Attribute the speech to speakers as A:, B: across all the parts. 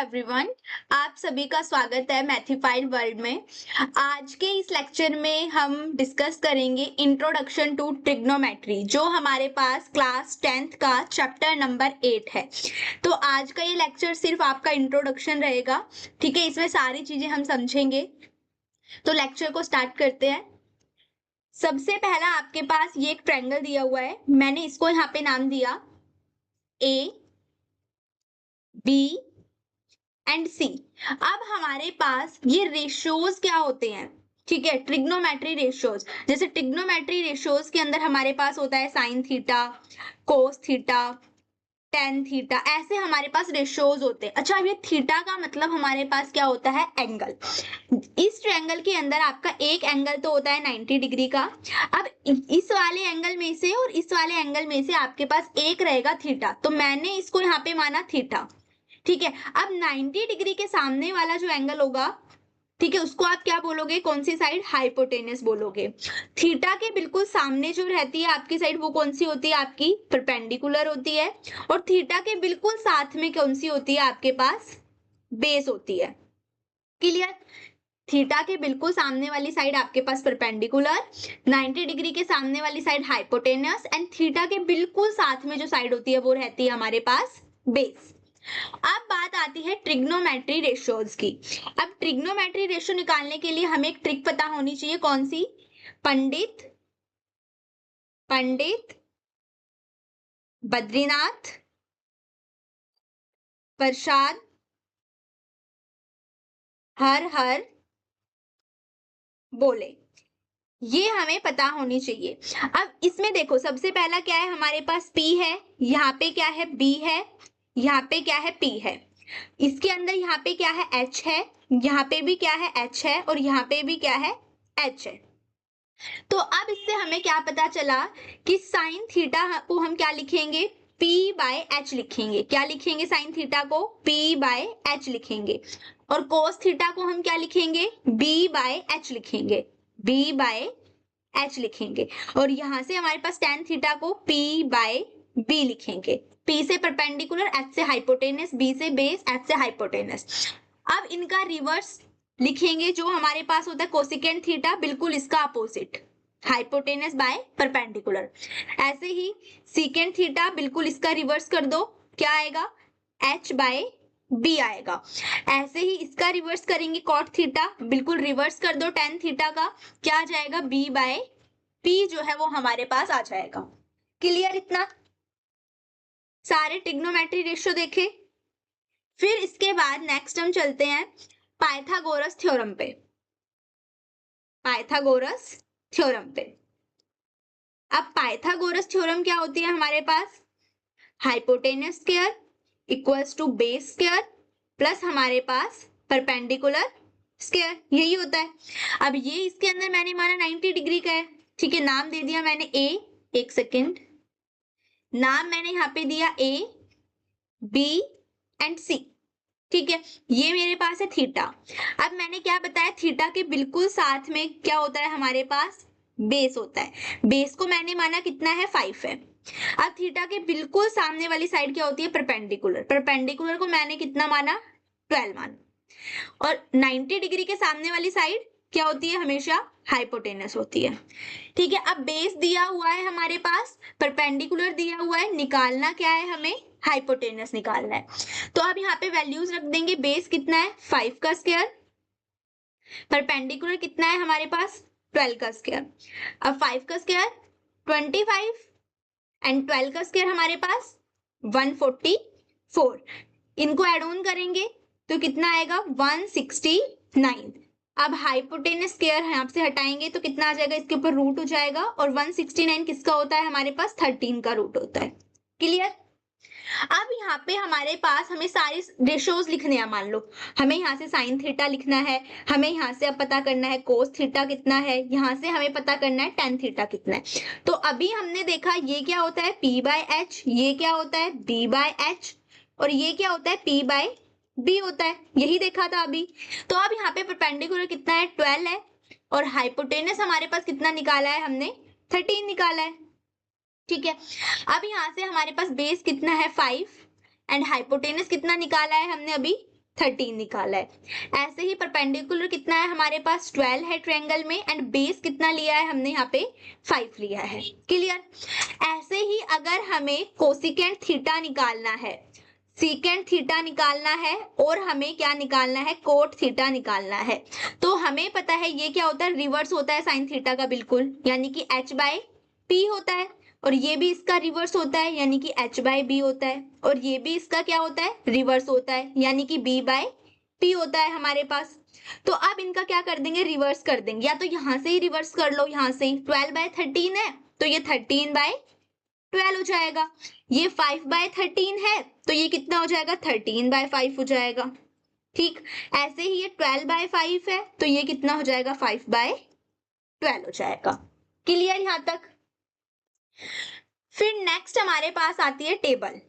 A: Everyone, आप सभी का स्वागत है मैथिफाइड वर्ल्ड में। आज के इस लेक्चर में हम डिस्कस करेंगे इंट्रोडक्शन टू ट्रिग्नोमेट्री, जो हमारे पास क्लास 10th का चैप्टर नंबर 8 है। तो आज का ये लेक्चर सिर्फ आपका इंट्रोडक्शन रहेगा, ठीक है। इसमें सारी चीजें हम समझेंगे। तो लेक्चर को स्टार्ट करते हैं। सबसे पहला आपके पास ये एक ट्रायंगल दिया हुआ है, मैंने इसको यहाँ पे नाम दिया ए बी एंड सी। अब हमारे पास ये रेशियोज क्या होते हैं, ठीक है, ट्रिग्नोमेट्री रेशियोज। जैसे ट्रिग्नोमेट्री रेशियोज के अंदर हमारे पास होता है sine theta, cos theta, tan theta, ऐसे हमारे पास रेशियोज होते हैं। अच्छा, अब ये थीटा का मतलब हमारे पास क्या होता है, एंगल। इस ट्रायंगल के अंदर आपका एक एंगल तो होता है 90 डिग्री का। अब इस वाले एंगल में से और इस वाले एंगल में से आपके पास एक रहेगा थीटा, तो मैंने इसको यहाँ पे माना थीटा, ठीक है। अब 90 डिग्री के सामने वाला जो एंगल होगा, ठीक है, उसको आप क्या बोलोगे, कौन सी साइड, हाइपोटेनस बोलोगे। थीटा के बिल्कुल सामने जो रहती है आपकी साइड, वो कौन सी होती है, आपकी परपेंडिकुलर होती है। और थीटा के बिल्कुल साथ में कौन सी होती है आपके पास, बेस होती है। क्लियर। थीटा के बिल्कुल सामने वाली साइड आपके पास परपेंडिकुलर, 90 डिग्री के सामने वाली साइड हाइपोटेनस, एंड थीटा के बिल्कुल साथ में जो साइड होती है वो रहती है हमारे पास बेस। अब बात आती है ट्रिग्नोमेट्री रेशियोज की। अब ट्रिग्नोमेट्री रेशियो निकालने के लिए हमें एक ट्रिक पता होनी चाहिए, कौन सी, पंडित पंडित बद्रीनाथ प्रसाद हर हर बोले, ये हमें पता होनी चाहिए। अब इसमें देखो, सबसे पहला क्या है हमारे पास, P है, यहाँ पे क्या है, B है, यहाँ पे क्या है, P है। इसके अंदर यहाँ पे क्या है, H है, यहाँ पे भी क्या है, H है, और यहाँ पे भी क्या है, H है। तो अब इससे हमें क्या पता चला कि साइन थीटा को हम क्या लिखेंगे, P बाय H लिखेंगे। क्या लिखेंगे, साइन थीटा को P बाय H लिखेंगे। और कोस थीटा को हम क्या लिखेंगे, B बाय H लिखेंगे, B बाय H लिखेंगे। और यहां से हमारे पास टेन थीटा को P बाय B लिखेंगे। P से परपेंडिकुलर, H से हाइपोटेनस, B से बेस, H से हाइपोटेनस। अब इनका रिवर्स लिखेंगे, जो हमारे पास होता है कोसिकेंट थीटा, बिल्कुल इसका अपोजिट, हाइपोटेनस बाय परपेंडिकुलर। ऐसे ही सीकेंट थीटा, बिल्कुल इसका रिवर्स कर दो, क्या आएगा, H बाय B आएगा। ऐसे ही इसका रिवर्स करेंगे, कॉट थीटा, बिल्कुल रिवर्स कर दो टेन थीटा का, क्या आ जाएगा, B बाय P जो है वो हमारे पास आ जाएगा। क्लियर इतना, सारे ट्रिग्नोमेट्री रेशियो देखे। फिर इसके बाद नेक्स्ट हम चलते हैं पाइथागोरस थ्योरम पे। पाइथागोरस थ्योरम पे, अब पाइथागोरस थ्योरम क्या होती है हमारे पास, hypotenuse square equals to base square plus हमारे पास परपेंडिकुलर स्क्वायर, यही होता है। अब ये इसके अंदर मैंने माना 90 डिग्री का है, ठीक है, नाम दे दिया मैंने A, एक सेकेंड, नाम मैंने यहाँ पे दिया A B एंड C, ठीक है। ये मेरे पास है थीटा। अब मैंने क्या बताया, थीटा के बिल्कुल साथ में क्या होता है हमारे पास, बेस होता है। बेस को मैंने माना कितना है, 5 है। अब थीटा के बिल्कुल सामने वाली साइड क्या होती है, परपेंडिकुलर। परपेंडिकुलर को मैंने कितना माना, 12 माना। और 90 डिग्री के सामने वाली साइड क्या होती है, हमेशा हाइपोटेनस होती है, ठीक है। अब बेस दिया हुआ है हमारे पास, परपेंडिकुलर दिया हुआ है, निकालना क्या है हमें, हाइपोटेनस निकालना है। तो अब यहाँ पे वैल्यूज रख देंगे, बेस कितना है 5 का स्क्वायर, परपेंडिकुलर कितना है हमारे पास 12 का स्क्वायर। अब 5 का स्क्वायर 25 एंड 12 का स्क्वायर हमारे पास 144, इनको एड ऑन करेंगे तो कितना आएगा 169। अब हाइपोटेनस स्क्वायर यहाँ से हटाएंगे तो कितना आ जाएगा, इसके ऊपर रूट हो जाएगा, और 169 किसका होता है हमारे पास, 13 का रूट होता है। क्लियर। अब यहाँ पे हमारे पास हमें सारे रेशियोज लिखने हैं, मान लो हमें यहाँ से साइन थीटा लिखना है, हमें यहाँ से अब पता करना है कोस थीटा कितना है, यहाँ से हमें पता करना है टेन थीटा कितना है। तो अभी हमने देखा ये क्या होता है P बाय H, ये क्या होता है B बाय H, और ये क्या होता है P बाय B होता है, यही देखा था अभी। तो अब यहाँ पे परपेंडिकुलर कितना है 12 है, और हाइपोटेनस हमारे पास कितना निकाला है हमने, 13 निकाला है, ठीक है। अब यहाँ से हमारे पास बेस कितना है 5 एंड हाइपोटेनस कितना निकाला है हमने अभी 13 निकाला है। ऐसे ही परपेंडिकुलर कितना है हमारे पास 12 है ट्रायंगल में, एंड बेस कितना लिया है हमने यहाँ पे 5 लिया है। क्लियर। ऐसे ही अगर हमें कोसिकेंट थीटा निकालना है, सीकेंट थीटा निकालना है, और हमें क्या निकालना है, कोट थीटा निकालना है, तो हमें पता है ये क्या होता है, रिवर्स होता है साइन थीटा का बिल्कुल, यानी कि h/p होता है, और ये भी इसका रिवर्स होता है यानी कि h/b होता है, और ये भी इसका क्या होता है, रिवर्स होता है यानी कि b/p होता है हमारे पास। तो अब इनका क्या कर देंगे, रिवर्स कर देंगे, या तो यहां से ही रिवर्स कर लो, यहां से ही 12/13 है तो ये 13/12 हो जाएगा, ये 5/13 है तो ये कितना हो जाएगा, 13/5 हो जाएगा। ठीक, ऐसे ही ये 12/5 है तो ये कितना हो जाएगा, 5/12 हो जाएगा। क्लियर यहां तक। फिर नेक्स्ट हमारे पास आती है टेबल।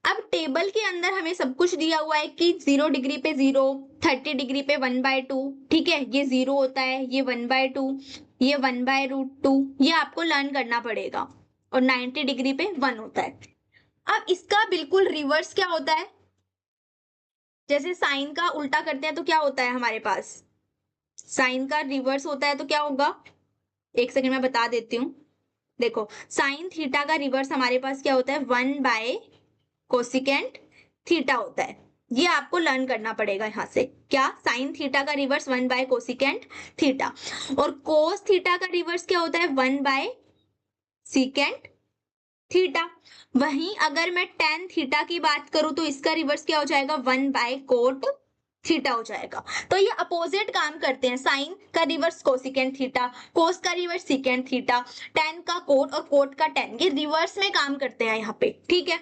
A: अब टेबल के अंदर हमें सब कुछ दिया हुआ है कि 0 डिग्री पे 0, 30 डिग्री पे 1/2, ठीक है, ये 0 होता है, ये 1/2, ये 1/√2, ये आपको लर्न करना पड़ेगा, और 90 डिग्री पे 1 होता है। अब इसका बिल्कुल रिवर्स क्या होता है, जैसे साइन का उल्टा करते हैं तो क्या होता है हमारे पास, साइन का रिवर्स होता है तो क्या होगा, एक सेकंड में बता देती हूँ। देखो साइन थीटा का रिवर्स हमारे पास क्या होता है, 1/कोसिकेंट थीटा होता है, ये आपको लर्न करना पड़ेगा यहां से, क्या, साइन थीटा का रिवर्स 1/कोसिकेंट थीटा, और कोस थीटा का रिवर्स क्या होता है, 1/सीकेंट थीटा। वहीं अगर मैं टेन थीटा की बात करूं तो इसका रिवर्स क्या हो जाएगा, 1/कोट थीटा हो जाएगा। तो ये अपोजिट काम करते हैं, साइन का रिवर्स कोसिकेंट थीटा, कोस का रिवर्स सीकेंट थीटा, टेन का कोट और कोट का टेन, ये रिवर्स में काम करते हैं यहाँ पे। ठीक है,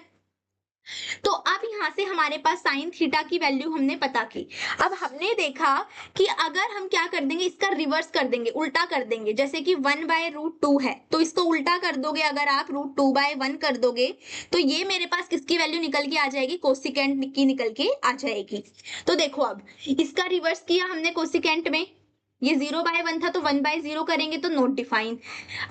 A: तो अब यहाँ से हमारे पास साइन थीटा की वैल्यू हमने पता की। अब हमने देखा कि अगर हम क्या कर देंगे, इसका रिवर्स कर देंगे, उल्टा कर देंगे, जैसे कि 1/√2 है तो इसको उल्टा कर दोगे, अगर आप √2/1 कर दोगे तो ये मेरे पास किसकी वैल्यू निकल के आ जाएगी, कोसिकेंट की निकल के आ जाएगी। तो देखो अब इसका रिवर्स किया हमने कोसिकेंट में, ये 0/1 था तो 1/0 करेंगे तो नॉट डिफाइन।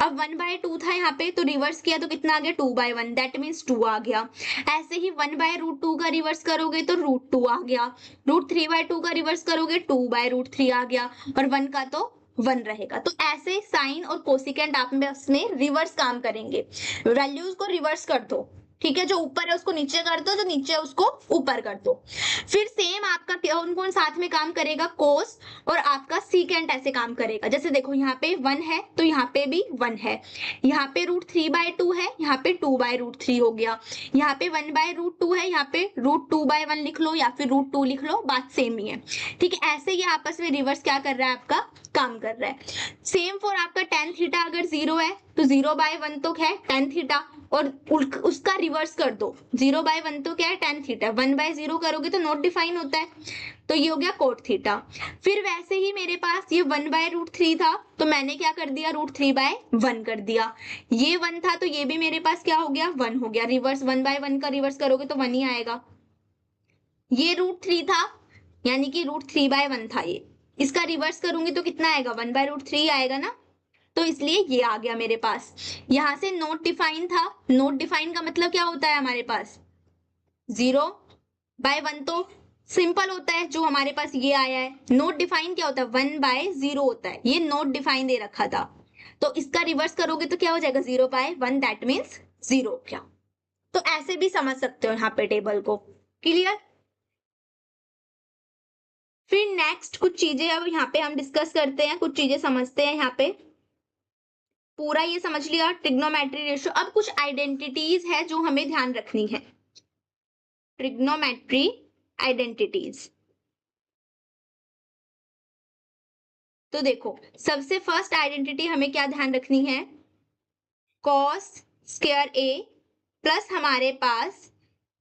A: अब 1/2 था यहाँ पे तो रिवर्स किया तो कितना आ गया, 2/1, दैट मीन्स 2 आ गया। ऐसे ही 1/√2 का रिवर्स करोगे तो √2 आ गया, √3/2 का रिवर्स करोगे 2/√3 आ गया, और 1 का तो 1 रहेगा। तो ऐसे साइन और कोसिकेंट आप में रिवर्स काम करेंगे, वैल्यूज को रिवर्स कर दो, ठीक है, जो ऊपर है उसको नीचे कर दो, जो नीचे है उसको ऊपर कर दो। फिर सेम आपका कौन कौन साथ में काम करेगा, कोस और आपका सीकेंट ऐसे काम करेगा। जैसे देखो यहाँ पे 1 है तो यहाँ पे भी 1 है, यहाँ पे √3/2 है, यहाँ पे 2/√3 हो गया, यहाँ पे 1/√2 है, यहाँ पे √2/1 लिख लो या फिर √2 लिख लो, बात सेम ही है। ठीक है, ऐसे ये आपस में रिवर्स क्या कर रहा है, आपका काम कर रहा है। सेम फॉर आपका टेन थीटा अगर 0 है तो 0/1 तो है टेन थीटा, और उसका रिवर्स कर दो, 0/1 तो क्या है, टेन थीटा, 1/0 करोगे तो नॉट डिफाइन होता है, तो ये हो गया कोट थीटा। फिर वैसे ही मेरे पास ये 1/√3 था तो मैंने क्या कर दिया, √3/1 कर दिया, ये 1 था तो ये भी मेरे पास क्या हो गया, 1 हो गया, रिवर्स 1/1 का रिवर्स करोगे तो 1 ही आएगा। ये √3 था यानी कि √3/1 था, ये इसका रिवर्स करूंगी तो कितना आएगा, 1/√3 आएगा ना, तो इसलिए ये आ गया मेरे पास। यहां से नोट डिफाइन था, नोट डिफाइन का मतलब क्या होता है हमारे पास, 0/1 तो सिंपल होता है जो हमारे पास ये आया है, नोट डिफाइन क्या होता है, 1/0 होता है, ये नोट डिफाइन दे रखा था, तो इसका रिवर्स करोगे तो क्या हो जाएगा, 0/1, दैट मीन्स 0 क्या। तो ऐसे भी समझ सकते हो यहाँ पे टेबल को। क्लियर। फिर नेक्स्ट कुछ चीजें अब यहाँ पे हम डिस्कस करते हैं, कुछ चीजें समझते हैं यहाँ पे। पूरा ये समझ लिया ट्रिग्नोमेट्री रेशियो। अब कुछ आइडेंटिटीज है जो हमें ध्यान रखनी है, ट्रिग्नोमेट्री आइडेंटिटीज। तो देखो सबसे फर्स्ट आइडेंटिटी हमें क्या ध्यान रखनी है, कॉस स्क्वायर ए प्लस हमारे पास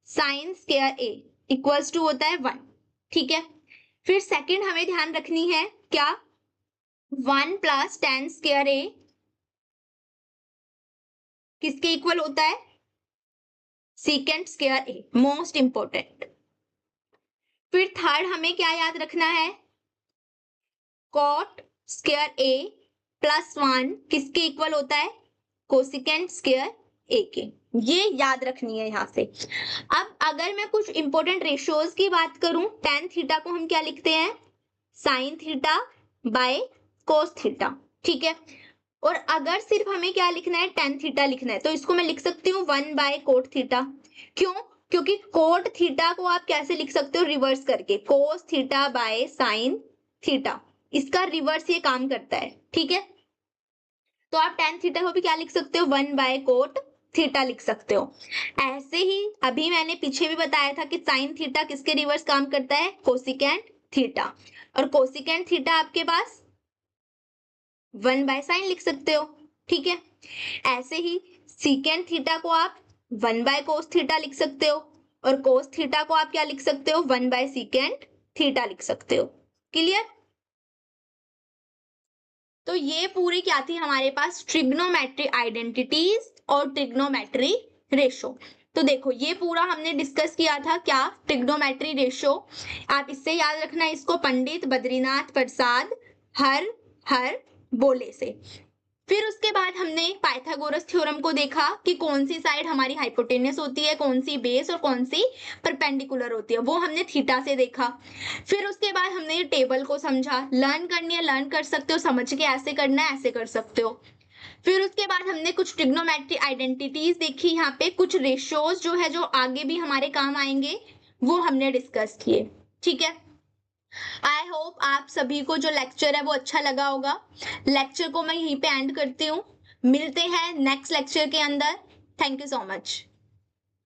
A: sine square A equals to होता है 1। ठीक है, फिर सेकंड हमें ध्यान रखनी है क्या, 1 प्लस टेन स्क्वायर ए किसके इक्वल होता है, सीकेंट स्क्वायर ए, मोस्ट इंपोर्टेंट। फिर थर्ड हमें क्या याद रखना है, कॉट स्क्वायर ए प्लस 1 किसके इक्वल होता है, कोसिकेंट स्क्वायर ए के, ये याद रखनी है यहाँ से। अब अगर मैं कुछ इंपॉर्टेंट रेशियोज की बात करूं, tan थीटा को हम क्या लिखते हैं, sin theta by cos theta, ठीक है। और अगर सिर्फ हमें क्या लिखना है, tan थीटा लिखना है, तो इसको मैं लिख सकती हूँ 1 बाय cot थीटा। क्यों? क्योंकि cot थीटा को आप कैसे लिख सकते हो, रिवर्स करके, cos theta by sin theta, इसका रिवर्स ये काम करता है, ठीक है। तो आप tan थीटा को भी क्या लिख सकते हो, 1 बाय cot थीटा लिख सकते हो। ऐसे ही अभी मैंने पीछे भी बताया था कि sin थीटा किसके रिवर्स काम करता है, कोसिकेंट थीटा, और कोसिकेंट थीटा आपके पास 1 बाय साइन लिख सकते हो, ठीक है। ऐसे ही सीकेंट थीटा को आप 1 बाय कोस थीटा लिख सकते हो, और कोस थीटा को आप क्या लिख सकते हो, 1 बाय सीकेंट थीटा लिख सकते हो। क्लियर? तो ये पूरी क्या थी हमारे पास, ट्रिग्नोमेट्री आइडेंटिटीज और ट्रिग्नोमेट्री रेशो। तो देखो ये पूरा हमने डिस्कस किया था, क्या, ट्रिग्नोमेट्री रेशो। आप इससे याद रखना इसको, पंडित बद्रीनाथ प्रसाद हर बोले से। फिर उसके बाद हमने पाइथागोरस थ्योरम को देखा कि कौन सी साइड हमारी हाइपोटेनस होती है, कौन सी बेस और कौन सी परपेंडिकुलर होती है, वो हमने थीटा से देखा। फिर उसके बाद हमने ये टेबल को समझा, लर्न करनी है लर्न कर सकते हो, समझ के ऐसे करना है ऐसे कर सकते हो। फिर उसके बाद हमने कुछ ट्रिग्नोमेट्री आइडेंटिटीज देखी, यहाँ पे कुछ रेशियोज जो है जो आगे भी हमारे काम आएंगे वो हमने डिस्कस किए, ठीक है। आई होप आप सभी को जो लेक्चर है वो अच्छा लगा होगा। लेक्चर को मैं यहीं पे एंड करती हूँ, मिलते हैं नेक्स्ट लेक्चर के अंदर। Thank you so much.